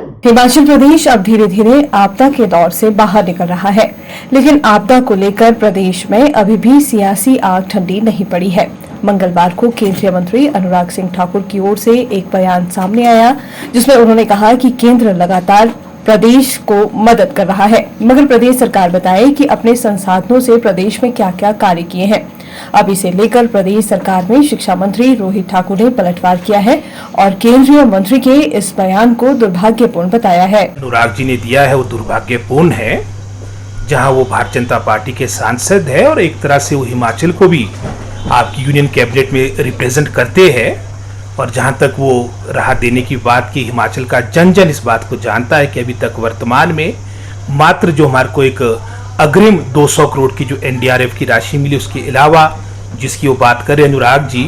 हिमाचल प्रदेश अब धीरे धीरे आपदा के दौर से बाहर निकल रहा है, लेकिन आपदा को लेकर प्रदेश में अभी भी सियासी आग ठंडी नहीं पड़ी है। मंगलवार को केंद्रीय मंत्री अनुराग सिंह ठाकुर की ओर से एक बयान सामने आया, जिसमें उन्होंने कहा कि केंद्र लगातार प्रदेश को मदद कर रहा है, मगर प्रदेश सरकार बताए कि अपने संसाधनों से प्रदेश में क्या क्या कार्य किए हैं। अब इसे लेकर प्रदेश सरकार में शिक्षा मंत्री रोहित ठाकुर ने पलटवार किया है और केंद्रीय मंत्री के इस बयान को दुर्भाग्यपूर्ण बताया है। अनुराग जी ने दिया है वो दुर्भाग्यपूर्ण है, जहां वो भारतीय जनता पार्टी के सांसद है और एक तरह से वो हिमाचल को भी आपकी यूनियन कैबिनेट में रिप्रेजेंट करते हैं। और जहां तक वो राहत देने की बात की, हिमाचल का जन जन इस बात को जानता है कि अभी तक वर्तमान में मात्र जो हमारे को एक अग्रिम 200 करोड़ की जो एनडीआरएफ की राशि मिली, उसके अलावा जिसकी वो बात करें अनुराग जी,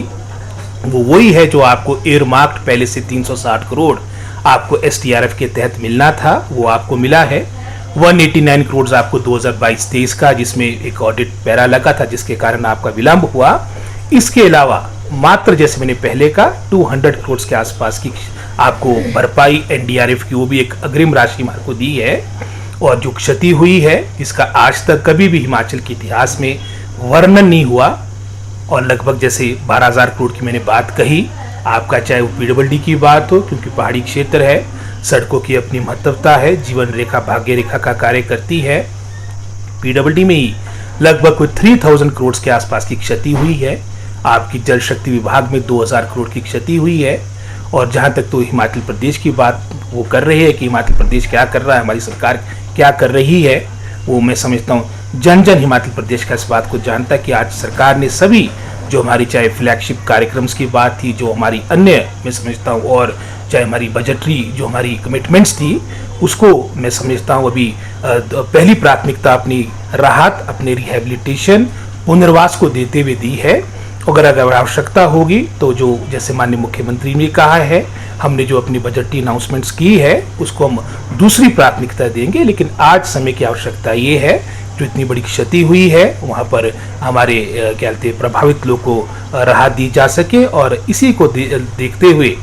वो वही है जो आपको एयरमार्क्ड पहले से 360 करोड़ आपको एसडीआरएफ के तहत मिलना था, वो आपको मिला है। 189 करोड़ आपको 2022-23 का, जिसमें एक ऑडिट पैरा लगा था जिसके कारण आपका विलंब हुआ। इसके अलावा मात्र जैसे मैंने पहले का 200 करोड़ के आसपास की आपको भरपाई एनडीआरएफ की वो भी एक अग्रिम राशि हमारे को दी है। और जो क्षति हुई है जिसका आज तक कभी भी हिमाचल के इतिहास में वर्णन नहीं हुआ, और लगभग जैसे 12,000 करोड़ की मैंने बात कही, आपका चाहे वो पीडब्ल्यूडी की बात हो, क्योंकि पहाड़ी क्षेत्र है, सड़कों की अपनी महत्वता है, जीवन रेखा भाग्य रेखा का कार्य करती है। पीडब्ल्यूडी में ही लगभग कोई 3,000 करोड़ के आसपास की क्षति हुई है। आपकी जल शक्ति विभाग में 2,000 करोड़ की क्षति हुई है। और जहां तक तो हिमाचल प्रदेश की बात वो कर रहे हैं कि हिमाचल प्रदेश क्या कर रहा है, हमारी सरकार क्या कर रही है, वो मैं समझता हूँ जन जन हिमाचल प्रदेश का इस बात को जानता है कि आज सरकार ने सभी जो हमारी चाहे फ्लैगशिप कार्यक्रम्स की बात थी, जो हमारी अन्य मैं समझता हूँ, और चाहे हमारी बजटरी जो हमारी कमिटमेंट्स थी, उसको मैं समझता हूँ अभी पहली प्राथमिकता अपनी राहत, अपने रिहेबिलिटेशन, पुनर्वास को देते हुए दी है। अगर आवश्यकता होगी तो जो जैसे माननीय मुख्यमंत्री ने कहा है, हमने जो अपनी बजटीय अनाउंसमेंट्स की है उसको हम दूसरी प्राथमिकता देंगे। लेकिन आज समय की आवश्यकता ये है, जो इतनी बड़ी क्षति हुई है वहाँ पर हमारे क्या कहते हैं प्रभावित लोगों को राहत दी जा सके। और इसी को देखते हुए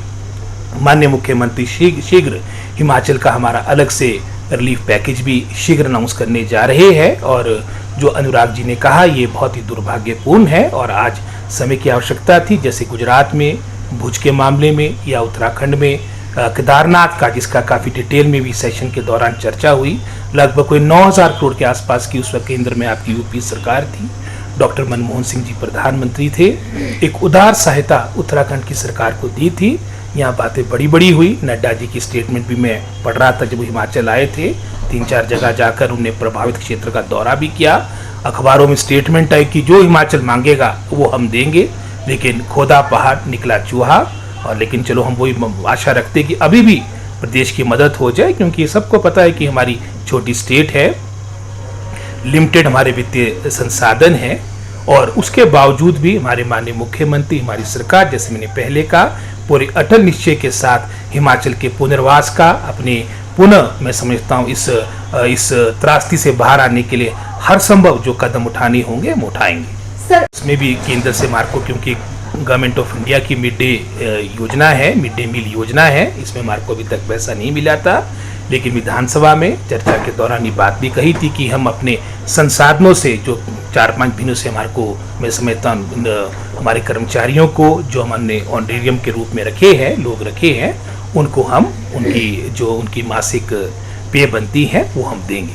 माननीय मुख्यमंत्री शीघ्र हिमाचल का हमारा अलग से रिलीफ पैकेज भी शीघ्र अनाउंस करने जा रहे हैं। और जो अनुराग जी ने कहा ये बहुत ही दुर्भाग्यपूर्ण है और आज समय की आवश्यकता थी। जैसे गुजरात में भुज के मामले में, या उत्तराखंड में केदारनाथ का, जिसका काफ़ी डिटेल में भी सेशन के दौरान चर्चा हुई, लगभग कोई 9,000 करोड़ के आसपास की उस वक्त केंद्र में आपकी यूपी सरकार थी, डॉक्टर मनमोहन सिंह जी प्रधानमंत्री थे। एक उदार सहायता उत्तराखंड की सरकार को दी थी। यहाँ बातें बड़ी बड़ी हुई। नड्डा जी की स्टेटमेंट भी मैं पढ़ रहा था जब वो हिमाचल आए थे, 3-4 जगह जाकर उन्हें प्रभावित क्षेत्र का दौरा भी किया। अखबारों में स्टेटमेंट आई कि जो हिमाचल मांगेगा वो हम देंगे, लेकिन खोदा पहाड़ निकला चूहा। और लेकिन चलो हम वही आशा रखते कि अभी भी प्रदेश की मदद हो जाए, क्योंकि सबको पता है कि हमारी छोटी स्टेट है, लिमिटेड हमारे वित्तीय संसाधन है, और उसके बावजूद भी हमारे माननीय मुख्यमंत्री, हमारी सरकार, जैसे मैंने पहले कहा, पूरे अटल निश्चय के साथ हिमाचल के पुनर्वास का अपने पुनः मैं समझता हूँ इस त्रासदी से बाहर आने के लिए हर संभव जो कदम उठाने होंगे हम उठाएंगे सर। इसमें भी केंद्र से मार्को, क्योंकि गवर्नमेंट ऑफ इंडिया की मिड डे योजना है, मिड डे मील योजना है, इसमें मार्को अभी तक पैसा नहीं मिला था। लेकिन विधानसभा में चर्चा के दौरान ये बात भी कही थी कि हम अपने संसाधनों से जो 4-5 महीनों से हमारे को मैं समझता हूँ हमारे कर्मचारियों को जो हमने ऑनरेरियम के रूप में रखे हैं, लोग रखे हैं, उनको हम उनकी जो उनकी मासिक पेय बनती है वो हम देंगे।